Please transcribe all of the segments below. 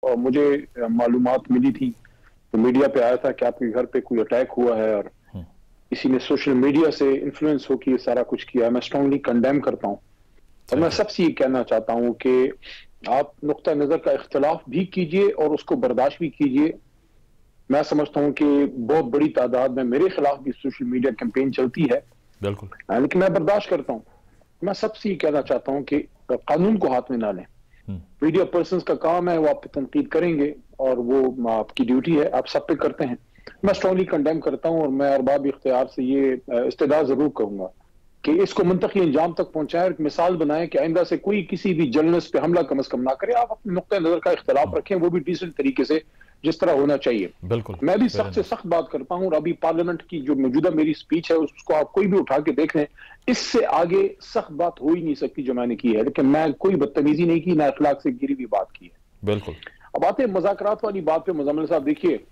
और मुझे मालूमात मिली थी तो मीडिया पे आया था कि आपके घर पे कोई अटैक हुआ है और किसी ने सोशल मीडिया से इन्फ्लुएंस होकर ये सारा कुछ किया। मैं स्ट्रांगली कंडेम करता हूँ और मैं सबसे ये कहना चाहता हूँ कि आप नुक्ता नजर का इख्तलाफ भी कीजिए और उसको बर्दाश्त भी कीजिए। मैं समझता हूँ कि बहुत बड़ी तादाद में मेरे खिलाफ भी सोशल मीडिया कैंपेन चलती है, बिल्कुल, लेकिन मैं बर्दाश्त करता हूँ। मैं सबसे ये कहना चाहता हूँ कि कानून को हाथ में ना लें। मीडिया पर्सन्स का काम है, वो आप पे तनकीद करेंगे और वो आपकी ड्यूटी है, आप सब पे करते हैं। मैं स्ट्रांगली कंडेम करता हूँ और मैं अरबाब इख्तियार से ये इस्तदा जरूर करूंगा कि इसको मुंतकी अंजाम तक पहुंचाएं, एक मिसाल बनाएं कि आइंदा से कोई किसी भी जर्नलिस्ट पे हमला कम अज कम ना करे। आप अपने नुक्ता नजर का इख्तलाफ रखें, वो भी डिसेंट तरीके से, जिस तरह होना चाहिए। बिल्कुल, मैं भी सख्त से सख्त बात करता हूँ और अभी पार्लियामेंट की जो मौजूदा मेरी स्पीच है उसको आप कोई भी उठा के देख लें, इससे आगे सख्त बात हो ही नहीं सकती जो मैंने की है। लेकिन मैं कोई बदतमीजी नहीं की, ना अखलाक से गिरी हुई बात की है। बिल्कुल। अब आते हैं मुज़ाकरात वाली बात पे। मुजम्मिल साहब देखिए,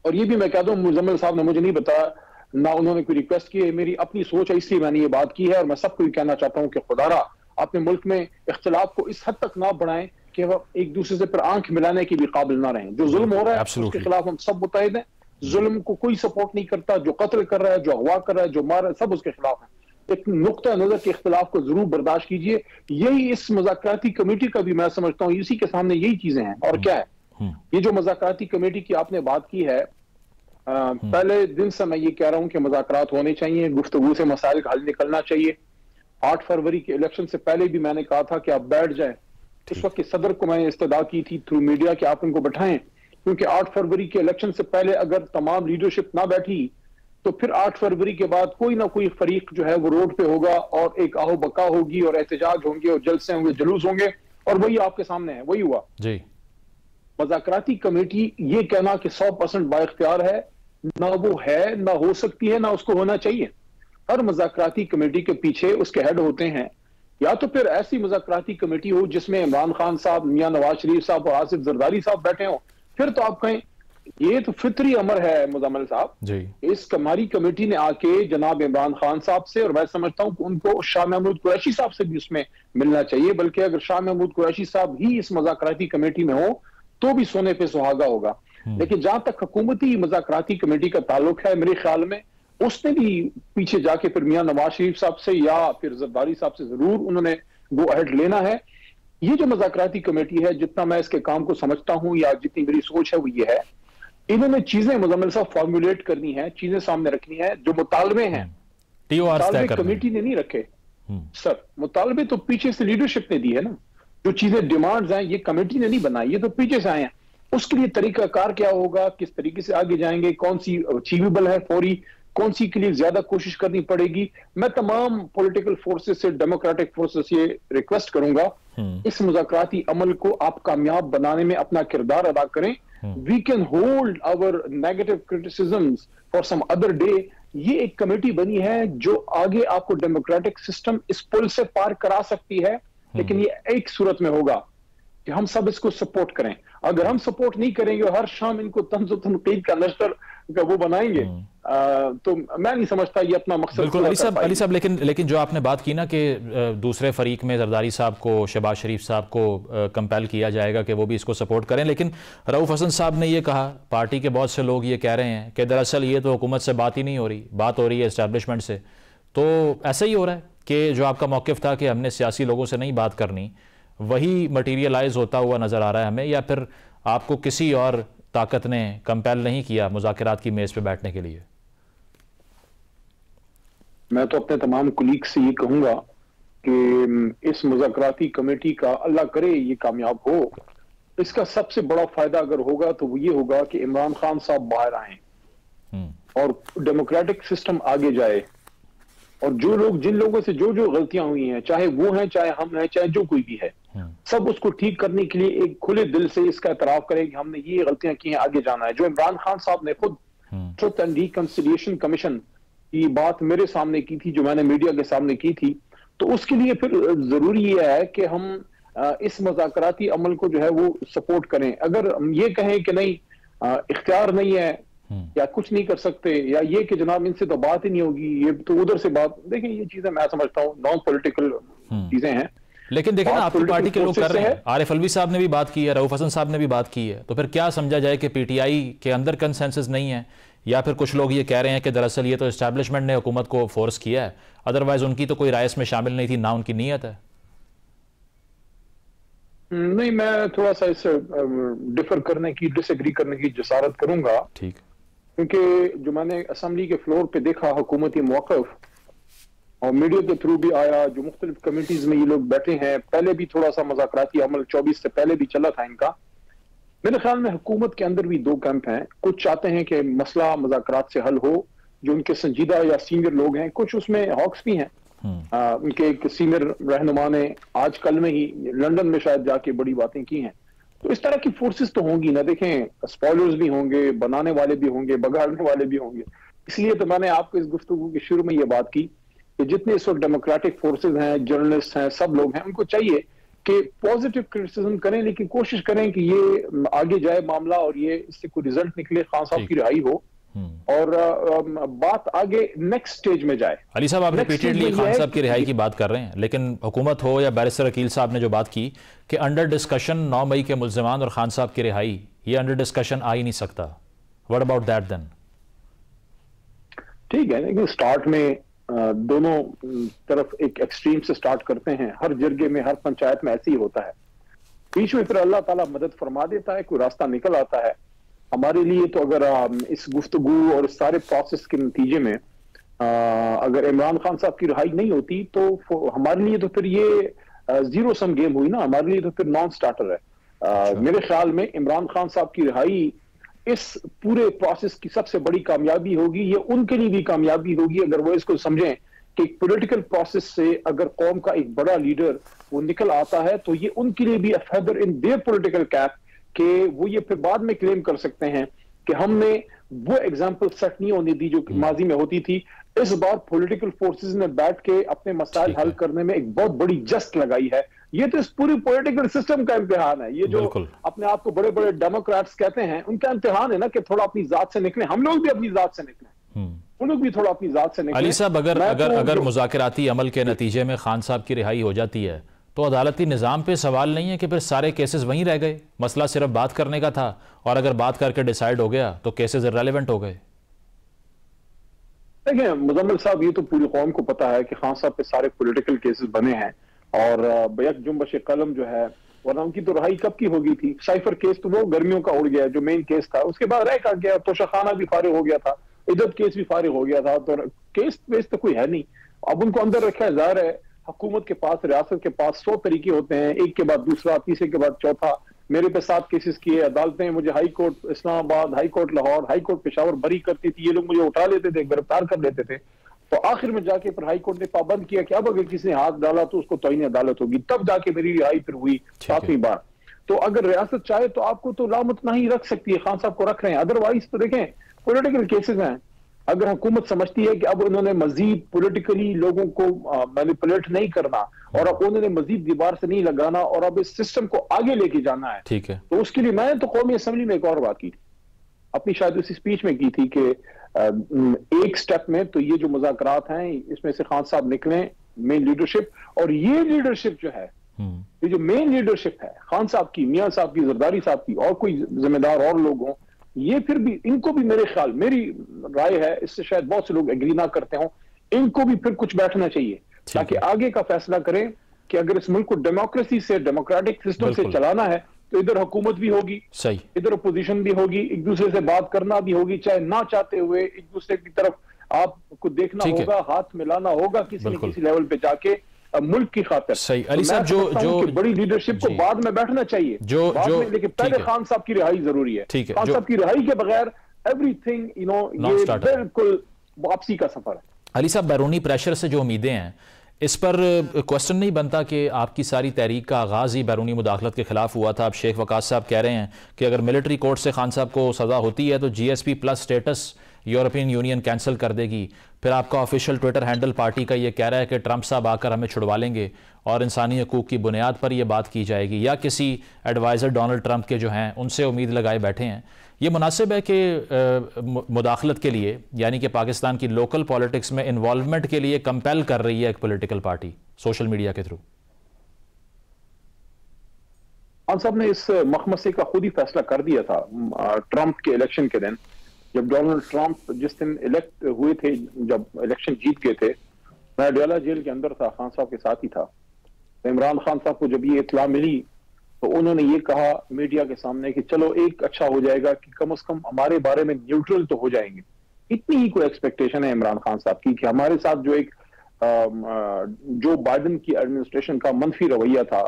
और ये भी मैं कहता हूँ मुजम्मिल साहब ने मुझे नहीं बताया, ना उन्होंने कोई रिक्वेस्ट की है, मेरी अपनी सोच है इसलिए मैंने ये बात की है। और मैं सबको ये कहना चाहता हूँ कि खुदारा अपने मुल्क में इख्तिलाफ को इस हद तक ना बढ़ाएं कि वह एक दूसरे से पर आंख मिलाने की भी काबिल ना रहें। जो जुल्म हो रहा है उसके खिलाफ हम सब मुतहिद हैं। जुल्म को कोई सपोर्ट नहीं करता, जो कत्ल कर रहा है, जो अगवा कर रहा है, जो मार रहा है, सब उसके खिलाफ है। एक नुक्ता नजर के इख्तिलाफ को जरूर बर्दाश्त कीजिए। यही इस मुज़ाकराती कमेटी का भी मैं समझता हूँ इसी के सामने यही चीजें हैं। और क्या है ये जो मुज़ाकराती कमेटी की आपने बात की है, पहले दिन से मैं ये कह रहा हूं कि मुज़ाकरात होने चाहिए, गुफ्तगू से मसाइल का हल निकलना चाहिए। 8 फरवरी के इलेक्शन से पहले भी मैंने कहा था कि आप बैठ जाएं। उस वक्त के सदर को मैंने इस्तदा की थी थ्रू मीडिया कि आप इनको बैठाएं, क्योंकि 8 फरवरी के इलेक्शन से पहले अगर तमाम लीडरशिप ना बैठी तो फिर 8 फरवरी के बाद कोई ना कोई फरीक जो है वो रोड पे होगा और एक आहो बका होगी और एहतजाज होंगे और जलसे होंगे, जुलूस होंगे, और वही आपके सामने है, वही हुआ जी। मुज़ाकराती कमेटी ये कहना कि 100% बाइख्तियार है, ना वो है, ना हो सकती है, ना उसको होना चाहिए। हर मुज़ाकराती कमेटी के पीछे उसके हेड होते हैं। या तो फिर ऐसी मुज़ाकराती कमेटी हो जिसमें इमरान खान साहब, मियां नवाज शरीफ साहब और आसिफ जरदारी साहब बैठे हों, फिर तो आप कहें ये तो फितरी अमर है मुजम्मिल साहब जी। इस हमारी कमेटी ने आके जनाब इमरान खान साहब से, और मैं समझता हूं कि उनको शाह महमूद कुरैशी साहब से भी उसमें मिलना चाहिए। बल्कि अगर शाह महमूद कुरैशी साहब ही इस मुज़ाकराती कमेटी में हो तो भी सोने पे सुहागा होगा। लेकिन जहां तक हुकूमती मुज़ाकराती कमेटी का ताल्लुक है, मेरे ख्याल में उसने भी पीछे जाके फिर मियां नवाज शरीफ साहब से या फिर जरदारी साहब से जरूर उन्होंने गो अहेड लेना है। ये जो मुज़ाकराती कमेटी है, जितना मैं इसके काम को समझता हूं या जितनी मेरी सोच है वो ये है, इन्होंने चीजें मुजम्मिल साहब फॉर्मुलेट करनी है, चीजें सामने रखनी है। जो मुतालबे हैं, मुतालबे कमेटी ने नहीं रखे सर, मुतालबे तो पीछे से लीडरशिप ने दी है ना। जो चीजें डिमांड्स हैं ये कमेटी ने नहीं बनाई, ये तो पीछे से आए हैं। उसके लिए तरीकाकार क्या होगा, किस तरीके से आगे जाएंगे, कौन सी अचीवेबल है फौरी, कौन सी के लिए ज्यादा कोशिश करनी पड़ेगी। मैं तमाम पॉलिटिकल फोर्सेस से, डेमोक्रेटिक फोर्सेस से रिक्वेस्ट करूंगा इस मुज़ाकराती अमल को आप कामयाब बनाने में अपना किरदार अदा करें। We can hold our negative criticisms for some other day. ये एक कमेटी बनी है जो आगे आपको डेमोक्रेटिक सिस्टम इस पुल से पार करा सकती है, लेकिन ये एक सूरत में होगा कि हम सब इसको सपोर्ट करें। अगर हम सपोर्ट नहीं करेंगे और हर शाम इनको तंज़ व तनकीद का नश्तर का वो बनाएंगे तो मैं नहीं समझता ये अपना मकसद। बिल्कुल अली साहब, लेकिन जो आपने बात की ना कि दूसरे फरीक में जरदारी साहब को, शहबाज शरीफ साहब को कंपेल किया जाएगा कि वो भी इसको सपोर्ट करें, लेकिन रऊफ हसन साहब ने ये कहा, पार्टी के बहुत से लोग ये कह रहे हैं कि दरअसल ये तो हुकूमत से बात ही नहीं हो रही, बात हो रही है इस्टेब्लिशमेंट से। तो ऐसा ही हो रहा है कि जो आपका मौक़िफ़ था कि हमने सियासी लोगों से नहीं बात करनी, वही मटीरियलाइज होता हुआ नज़र आ रहा है हमें, या फिर आपको किसी और ताकत ने कंपेल नहीं किया मुज़ाकरात की मेज़ पे बैठने के लिए? मैं तो अपने तमाम कुलीग से ये कहूंगा कि इस मुज़ाकराती कमेटी का अल्लाह करे ये कामयाब हो। इसका सबसे बड़ा फायदा अगर होगा तो वो ये होगा कि इमरान खान साहब बाहर आए और डेमोक्रेटिक सिस्टम आगे जाए, और जो लोग, जिन लोगों से जो जो गलतियां हुई हैं, चाहे वो हैं, चाहे हम हैं, चाहे जो कोई भी है, सब उसको ठीक करने के लिए एक खुले दिल से इसका एतराफ करें कि हमने ये गलतियां की हैं, आगे जाना है। जो इमरान खान साहब ने खुद ट्रुथ एंड रिकंसिलिएशन कमीशन की बात मेरे सामने की थी, जो मैंने मीडिया के सामने की थी, तो उसके लिए फिर जरूरी ये है कि हम इस मुज़ाकराती अमल को जो है वो सपोर्ट करें। अगर हम ये कहें कि नहीं इख्तियार नहीं है या कुछ नहीं कर सकते, या ये कि जनाब इनसे तो बात ही नहीं होगी, ये तो उधर से बात, देखिए ये चीजें मैं समझता हूँ नॉन पॉलिटिकल चीजें हैं। लेकिन देखिए ना, आपकी पार्टी के लोग कर रहे हैं। आरिफ अलवी साहब ने भी बात की है, रऊफ हसन साहब ने भी बात की है, तो फिर क्या समझा जाए कि पीटीआई के अंदर कंसेंसस नहीं है, या फिर कुछ लोग ये कह रहे हैं कि दरअसल ये तो एस्टैब्लिशमेंट ने हुकूमत को फोर्स किया है, अदरवाइज उनकी तो कोई राय इसमें शामिल नहीं थी, ना उनकी नीयत है? नहीं, मैं थोड़ा सा इससे डिफर करने की, डिसएग्री करने की जसारत करूंगा। ठीक। क्योंकि जो मैंने असेंबली के फ्लोर पे देखा हुकूमती मौक़िफ़, और मीडिया के थ्रू भी आया, जो मुख्तलिफ कमिटीज में ये लोग बैठे हैं, पहले भी थोड़ा सा मुज़ाकराती अमल 24 से पहले भी चला था इनका। मेरे ख्याल में हुकूमत के अंदर भी दो कैंप हैं। कुछ चाहते हैं कि मसला मुज़ाकरात से हल हो, जो उनके संजीदा या सीनियर लोग हैं। कुछ उसमें हॉक्स भी हैं। उनके एक सीनियर रहनुमा ने आज कल में ही लंदन में शायद जाके बड़ी बातें की हैं। तो इस तरह की फोर्सेस तो होंगी ना। देखें, स्पॉयलर्स भी होंगे, बनाने वाले भी होंगे, बगाड़ने वाले भी होंगे। इसलिए तो मैंने आपको इस गुफ्तगू के शुरू में ये बात की कि जितने इस वक्त डेमोक्रेटिक फोर्सेस हैं, जर्नलिस्ट हैं, सब लोग हैं, उनको चाहिए कि पॉजिटिव क्रिटिसिज्म करें, लेकिन कोशिश करें कि ये आगे जाए मामला और ये इससे कोई रिजल्ट निकले, खान साहब की रिहाई हो और बात आगे नेक्स्ट स्टेज में जाए। अली साहब, आप रिपीटेडली खान साहब की रिहाई की बात कर रहे हैं, लेकिन हुकूमत हो या बैरिस्टर अकील साहब ने जो बात की कि अंडर डिस्कशन 9 मई के मुल्ज़िमान और खान साहब की रिहाई, ये अंडर डिस्कशन आ ही नहीं सकता। What about that then? ठीक है, लेकिन स्टार्ट में दोनों तरफ एक एक्सट्रीम से स्टार्ट करते हैं। हर जरगे में, हर पंचायत में ऐसे ही होता है। बीच में फिर अल्लाह ताला मदद फरमा देता है, कोई रास्ता निकल आता है। हमारे लिए तो अगर इस गुफ्तगू और इस सारे प्रोसेस के नतीजे में अगर इमरान खान साहब की रिहाई नहीं होती तो हमारे लिए तो फिर ये जीरो सम गेम हुई ना। हमारे लिए तो फिर नॉन स्टार्टर है। मेरे ख्याल में इमरान खान साहब की रिहाई इस पूरे प्रोसेस की सबसे बड़ी कामयाबी होगी। ये उनके लिए भी कामयाबी होगी अगर वो इसको समझें कि पॉलिटिकल प्रोसेस से अगर कौम का एक बड़ा लीडर वो निकल आता है तो ये उनके लिए भी a feather in their political cap, कि वो ये फिर बाद में क्लेम कर सकते हैं कि हमने वो एग्जाम्पल सेट नहीं होने दी जो माजी में होती थी। इस बार पॉलिटिकल फोर्सेस ने बैठ के अपने मसाइल हल करने में एक बहुत बड़ी जस्ट लगाई है। ये तो इस पूरी पॉलिटिकल सिस्टम का इम्तिहान है। ये जो अपने आप को बड़े बड़े डेमोक्रेट्स कहते हैं, उनका इम्तिहान है ना कि थोड़ा अपनी जात से निकले। हम लोग भी अपनी जात से निकले, उन लोग भी थोड़ा अपनी जात से निकले। अली साहब, अगर मुज़ाकराती अमल के नतीजे में खान साहब की रिहाई हो जाती है तो अदालती निज़ाम पे सवाल नहीं है कि फिर सारे केसेस वहीं रह गए? मसला सिर्फ बात करने का था, और अगर बात करके डिसाइड हो गया तो केसेस इररेलेवेंट हो गए। देखिए मुजम्मिल साहब, ये तो पूरी कौम को पता है कि खान साहब पे सारे पॉलिटिकल केसेस बने हैं और बेयक जुम्बश कलम जो है, वरना उनकी तो रिहाई कब की होगी थी। साइफर केस तो वो गर्मियों का उड़ गया, जो मेन केस था। उसके बाद रह कर गया, तोशाखाना भी फारिग हो गया था, इद्दत केस भी फारिग हो गया था। तो केस वेस तो कोई है नहीं। अब उनको अंदर रखा है। जाहिर है हुकूमत के पास, रियासत के पास 100 तरीके होते हैं, एक के बाद दूसरा, तीसरे के बाद चौथा। मेरे पे 7 केसेस किए, अदालतें मुझे high court Islamabad, high court Lahore, high court Peshawar बरी करती थी। ये लोग मुझे उठा लेते थे, गिरफ्तार कर लेते थे। तो आखिर में जाके फिर हाई कोर्ट ने पाबंद किया कि अब अगर किसी ने हाथ डाला तो उसको तौहीन अदालत होगी। तब जाके मेरी रिहाई फिर हुई 7वीं बार। तो अगर रियासत चाहे तो आपको तो लामत नहीं रख सकती है। खान साहब को रख रहे हैं, अदरवाइज तो देखें पॉलिटिकल केसेस हैं। अगर हुकूमत समझती है कि अब उन्होंने मजीद पॉलिटिकली लोगों को मैनिपुलेट नहीं करना और अब उन्होंने मजीद दीवार से नहीं लगाना और अब इस सिस्टम को आगे लेके जाना है, ठीक है, तो उसके लिए मैंने तो कौमी असेंबली में एक और बात की थी, अपनी शायद उसी स्पीच में की थी कि एक स्टेप में तो ये जो मुज़ाकरात हैं इसमें से खान साहब निकले, मेन लीडरशिप, और ये लीडरशिप जो है, ये जो मेन लीडरशिप है खान साहब की, मियां साहब की, जरदारी साहब की, और कोई जिम्मेदार और लोग हों, ये फिर भी इनको भी मेरे ख्याल, मेरी राय है, इससे शायद बहुत से लोग एग्री ना करते हों, इनको भी फिर कुछ बैठना चाहिए ताकि आगे का फैसला करें कि अगर इस मुल्क को डेमोक्रेसी से, डेमोक्रेटिक सिस्टम से चलाना है तो इधर हुकूमत भी होगी, सही, इधर अपोजिशन भी होगी, एक दूसरे से बात करना भी होगी, चाहे ना चाहते हुए एक दूसरे की तरफ आपको देखना होगा, हाथ मिलाना होगा किसी न किसी लेवल पे जाके मुल्क की खातिर। सही। अली साहब, जो बड़ी लीडरशिप को बाद में बैठना चाहिए, लेकिन पहले खान साहब की रिहाई जरूरी है। खान साहब की रिहाई के बगैर एवरीथिंग ये बिल्कुल वापसी का सफर है। अली साहब, बैरूनी प्रेशर से जो उम्मीदें हैं, इस पर क्वेश्चन नहीं बनता कि आपकी सारी तहरीक का आगाज़ ही बैरूनी मुदाखलत के खिलाफ हुआ था। अब शेख वकास साहब कह रहे हैं कि अगर मिलिट्री कोर्ट से खान साहब को सज़ा होती है तो GSP plus status European union cancel कर देगी। फिर आपका ऑफिशियल ट्विटर हैंडल पार्टी का ये कह रहा है कि ट्रंप साहब आकर हमें छुड़वा लेंगे और इंसानी हकूक़ की बुनियाद पर यह बात की जाएगी, या किसी एडवाइज़र डोनाल्ड ट्रंप के जो हैं उनसे उम्मीद लगाए बैठे हैं। ये मुनासिब है कि मुदाखलत के लिए, यानी कि पाकिस्तान की लोकल पॉलिटिक्स में इन्वॉल्वमेंट के लिए कंपेल कर रही है एक पॉलिटिकल पार्टी सोशल मीडिया के थ्रू? खान साहब ने इस मखमसे का खुद ही फैसला कर दिया था ट्रंप के इलेक्शन के दिन, जब डोनाल्ड ट्रंप जिस दिन इलेक्ट हुए थे, जब इलेक्शन जीत गए थे, मैं अडयाला जेल के अंदर था, खान साहब के साथ ही था। तो इमरान खान साहब को जब ये इत्तला मिली तो उन्होंने ये कहा मीडिया के सामने कि चलो एक अच्छा हो जाएगा कि कम से कम हमारे बारे में न्यूट्रल तो हो जाएंगे। इतनी ही कोई एक्सपेक्टेशन है इमरान खान साहब की कि हमारे साथ जो एक जो बाइडेन की एडमिनिस्ट्रेशन का मनफी रवैया था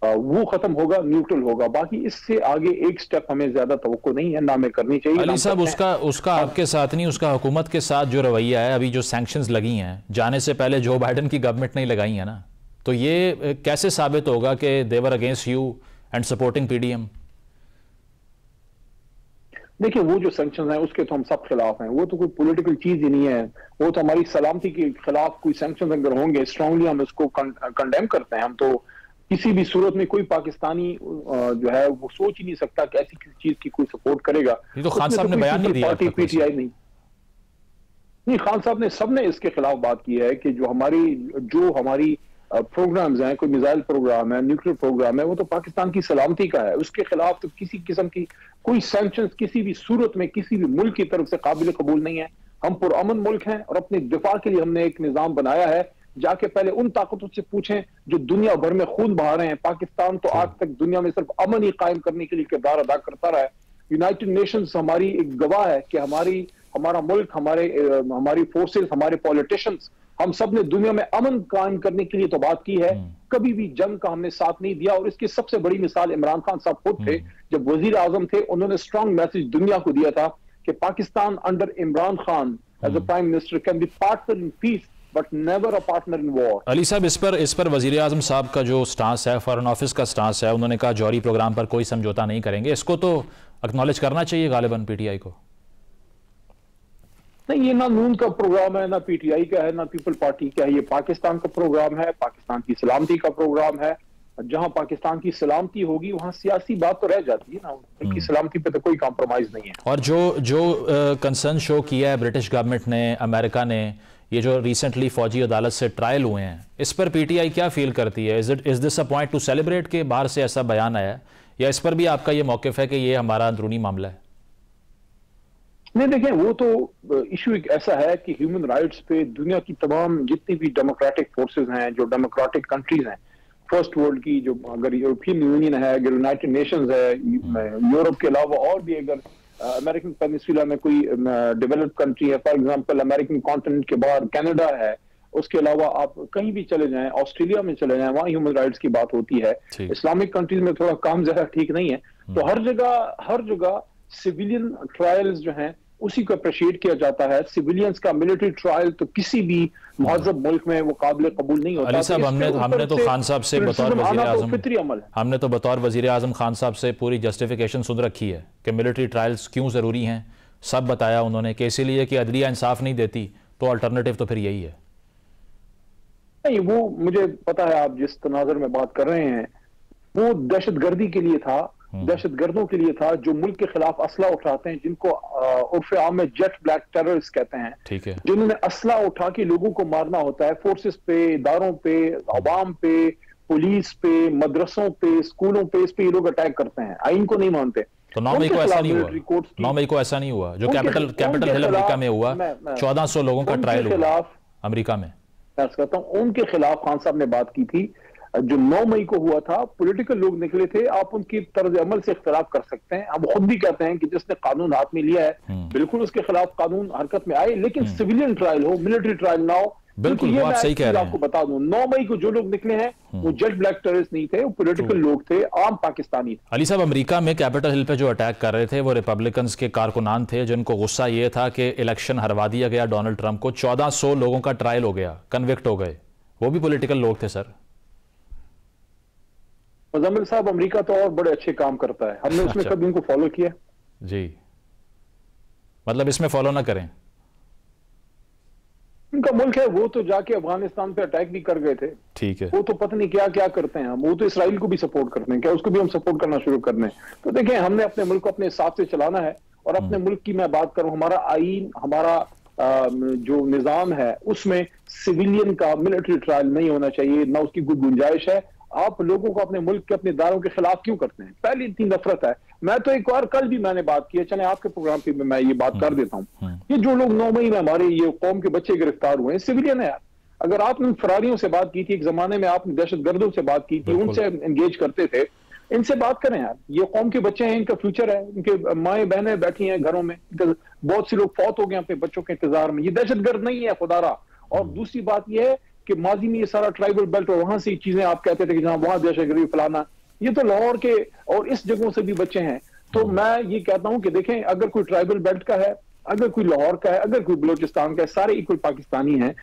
वो खत्म होगा, न्यूट्रल होगा। बाकी इससे आगे एक स्टेप हमें ज्यादा तवक्को नहीं है, ना हमें करनी चाहिए। अली साहब, उसका आपके साथ नहीं, उसका हुकूमत के साथ जो रवैया है, अभी जो सैंक्शंस लगी हैं, जाने से पहले जो बाइडेन की गवर्नमेंट ने लगाई है ना, तो ये कैसे साबित होगा कि they're against you and supporting PDM? देखिए, वो जो सैंक्शंस हैं उसके तो हम सब खिलाफ हैं, वो तो कोई पॉलिटिकल चीज ही नहीं है, वो तो हमारी सलामती के खिलाफ कोई सैंक्शंस अगर होंगे स्ट्रांगली हम उसको कंडेम करते हैं। हम तो किसी भी सूरत में कोई पाकिस्तानी जो है वो सोच ही नहीं सकता कि ऐसी किसी चीज की कोई सपोर्ट करेगा। ये तो खान साहब ने बयान नहीं दिया, पीटीआई नहीं, खान साहब ने सबने इसके खिलाफ बात की है कि जो हमारी प्रोग्राम्स हैं, कोई मिसाइल प्रोग्राम है, न्यूक्लियर प्रोग्राम है, वो तो पाकिस्तान की सलामती का है, उसके खिलाफ तो किसी किस्म की कोई सैंक्शंस किसी भी सूरत में किसी भी मुल्क की तरफ से काबिल कबूल नहीं है। हम पुरअमन मुल्क हैं और अपने दिफा के लिए हमने एक निजाम बनाया है। जाके पहले उन ताकतों से पूछें जो दुनिया भर में खून बहा रहे हैं। पाकिस्तान तो आज तक दुनिया में सिर्फ अमन ही कायम करने के लिए किरदार अदा करता रहा है। यूनाइटेड नेशंस हमारी एक गवाह है कि हमारा मुल्क, हमारी फोर्सेस, हमारे पॉलिटिशियंस, हम सब ने दुनिया में अमन कायम करने के लिए तो बात की है, कभी भी जंग का हमने साथ नहीं दिया। और इसकी सबसे बड़ी मिसाल इमरान खान साहब खुद थे, जब वजीर आजम थे, उन्होंने स्ट्रॉन्ग मैसेज दुनिया को दिया था कि Pakistan under Imran Khan as a prime minister can be partner in peace but never a partner in war. Ali साहब, इस पर वजीर आजम साहब का जो स्टांस है, फॉरेन ऑफिस का स्टांस है, उन्होंने कहा जौहरी प्रोग्राम पर कोई समझौता नहीं करेंगे, इसको तो एक्नॉलेज करना चाहिए गालिबन पीटीआई को। नहीं, ये ना नून का प्रोग्राम है, ना पीटीआई का है, ना पीपल पार्टी का है, ये पाकिस्तान का प्रोग्राम है, पाकिस्तान की सलामती का प्रोग्राम है। जहां पाकिस्तान की सलामती होगी वहां सियासी बात तो रह जाती है ना, उनकी सलामती पे तो कोई कॉम्प्रोमाइज नहीं है। और जो कंसर्न शो किया है ब्रिटिश गवर्नमेंट ने, अमेरिका ने, ये जो रिसेंटली फौजी अदालत से ट्रायल हुए हैं, इस पर पीटीआई क्या फील करती है? Is this a point two celebrate के बाहर से ऐसा बयान आया, या इस पर भी आपका ये मौकिफ है कि ये हमारा अंदरूनी मामला है? नहीं, देखें, वो तो इशू एक ऐसा है कि ह्यूमन राइट्स पे दुनिया की तमाम जितनी भी डेमोक्रेटिक फोर्सेस हैं, जो डेमोक्रेटिक कंट्रीज हैं, फर्स्ट वर्ल्ड की, जो अगर यूरोपियन यूनियन है, अगर यूनाइटेड नेशंस है, यूरोप के अलावा और भी अगर अमेरिकन पेनिनसुला में कोई डेवलप्ड कंट्री है, फॉर एग्जांपल अमेरिकन कॉन्टिनेंट के बाहर कनाडा है, उसके अलावा आप कहीं भी चले जाएं, ऑस्ट्रेलिया में चले जाएं, वहां ह्यूमन राइट्स की बात होती है। इस्लामिक कंट्रीज में थोड़ा काम ज्यादा ठीक नहीं है, तो हर जगह सिविलियन ट्रायल्स जो हैं उसी को अप्रिशिएट किया जाता है। सिविलियंस का मिलिट्री ट्रायल तो किसी भी महजब मुल्क में वो काबिल कबूल नहीं होता। अली साहब, हमने तो खान साहब से बतौर वजीर आजम, फितरी अमल है, हमने तो बतौर वजीर आजम खान साहब से पूरी जस्टिफिकेशन सुन रखी है कि मिलिट्री ट्रायल्स क्यों जरूरी हैं, सब बताया उन्होंने कि इसीलिए कि अदलिया इंसाफ नहीं देती, तो अल्टरनेटिव तो फिर यही है। नहीं, वो मुझे पता है आप जिस तनाजर में बात कर रहे हैं वो दहशतगर्दी के लिए था, दहशतगर्दों के लिए था जो मुल्क के खिलाफ असला उठाते हैं, जिनको उर्फ आम में जेट ब्लैक टेररिस्ट कहते हैं, ठीक है, जिन्होंने असला उठा के लोगों को मारना होता है, फोर्सेस पे, इदारों पे, अवाम पे, पुलिस पे, मदरसों पे, स्कूलों पे, इस पे ये लोग अटैक करते हैं, आइन को नहीं मानते। तो 9 मई को ऐसा नहीं हुआ, 9 मई को ऐसा नहीं हुआ जो कैपिटल हिल अमेरिका में हुआ, 1400 लोगों का ट्रायल हुआ अमेरिका में। मैं कहता हूं उनके खिलाफ खान साहब ने बात की थी, जो 9 मई को हुआ था, पॉलिटिकल लोग निकले थे। आप उनकी तर्ज अमल से इख्तलाफ कर सकते हैं, हम खुद भी कहते हैं कि जिसने कानून हाथ में लिया है बिल्कुल उसके खिलाफ कानून हरकत में आए, लेकिन सिविलियन ट्रायल हो, मिलिट्री ट्रायल ना हो। बिल्कुल, वो आप सही कह रहे हैं। आपको बता दूं, 9 मई को जो लोग निकले हैं वो जेट ब्लैक टेररिस्ट नहीं थे, वो पॉलिटिकल लोग थे, आम पाकिस्तानी थे। अली साहब, अमेरिका में कैपिटल हिल पे जो अटैक कर रहे थे वो रिपब्लिकन्स के कारकुनान थे, जिनको गुस्सा ये था कि इलेक्शन हरवा दिया गया डोनाल्ड ट्रंप को, 1400 लोगों का ट्रायल हो गया, कन्विक्ट हो गए, वो भी पॉलिटिकल लोग थे। सर मुजम्मिल साहब, अमेरिका तो और बड़े अच्छे काम करता है, हमने उसमें कभी उनको फॉलो किया जी? मतलब इसमें फॉलो ना करें, उनका मुल्क है, वो तो जाके अफगानिस्तान पे अटैक भी कर गए थे, ठीक है, वो तो पता नहीं क्या क्या करते हैं, वो तो इसराइल को भी सपोर्ट करते हैं, क्या उसको भी हम सपोर्ट करना शुरू कर दें? तो देखें, हमने अपने मुल्क को अपने हिसाब से चलाना है, और अपने मुल्क की मैं बात करूं, हमारा आईन, हमारा जो निजाम है उसमें सिविलियन का मिलिट्री ट्रायल नहीं होना चाहिए, ना उसकी कोई गुंजाइश है। आप लोगों को अपने मुल्क के अपने दारों के खिलाफ क्यों करते हैं? पहली इतनी नफरत है। मैं तो एक बार कल भी मैंने बात की है, चले आपके प्रोग्राम पे मैं ये बात कर देता हूं। ये जो लोग 9 मई में हमारे ये कौम के बच्चे गिरफ्तार हुए हैं, सिविलियन है यार। अगर आपने फरारियों से बात की थी, एक जमाने में आपने दहशतगर्दों से बात की थी, उनसे एंगेज करते थे, इनसे बात करें यार। ये कौम के बच्चे हैं, इनका फ्यूचर है, इनके माएं बहनें बैठी हैं घरों में, बहुत से लोग फौत हो गए अपने बच्चों के इंतजार में। ये दहशतगर्द नहीं है खुदारा। और दूसरी बात यह है कि माजी में ये सारा ट्राइबल बेल्ट और वहां से चीजें आप कहते थे कि जहां वहां दहशतगर्दी फैलाना, ये तो लाहौर के और इस जगहों से भी बच्चे हैं। तो मैं ये कहता हूं कि देखें, अगर कोई ट्राइबल बेल्ट का है, अगर कोई लाहौर का है, अगर कोई बलोचिस्तान का है, सारे इक्वल पाकिस्तानी हैं।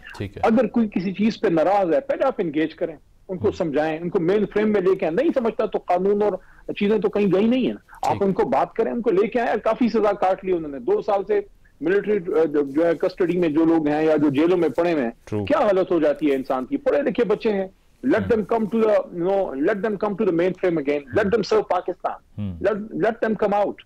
अगर कोई किसी चीज पे नाराज है, पहले आप इंगेज करें, उनको समझाएं, उनको मेन फ्रेम में लेके आए। नहीं समझता तो कानून और चीजें तो कहीं गई नहीं है। आप उनको बात करें, उनको लेके आए। काफी सजा काट ली उन्होंने, 2 साल से मिलिट्री जो है कस्टडी में जो लोग हैं या जो जेलों में पड़े हुए हैं, क्या हालत हो जाती है इंसान की। पढ़े लिखे बच्चे हैं, let them come to the let them come to the mainframe again, let them serve Pakistan, let them come out.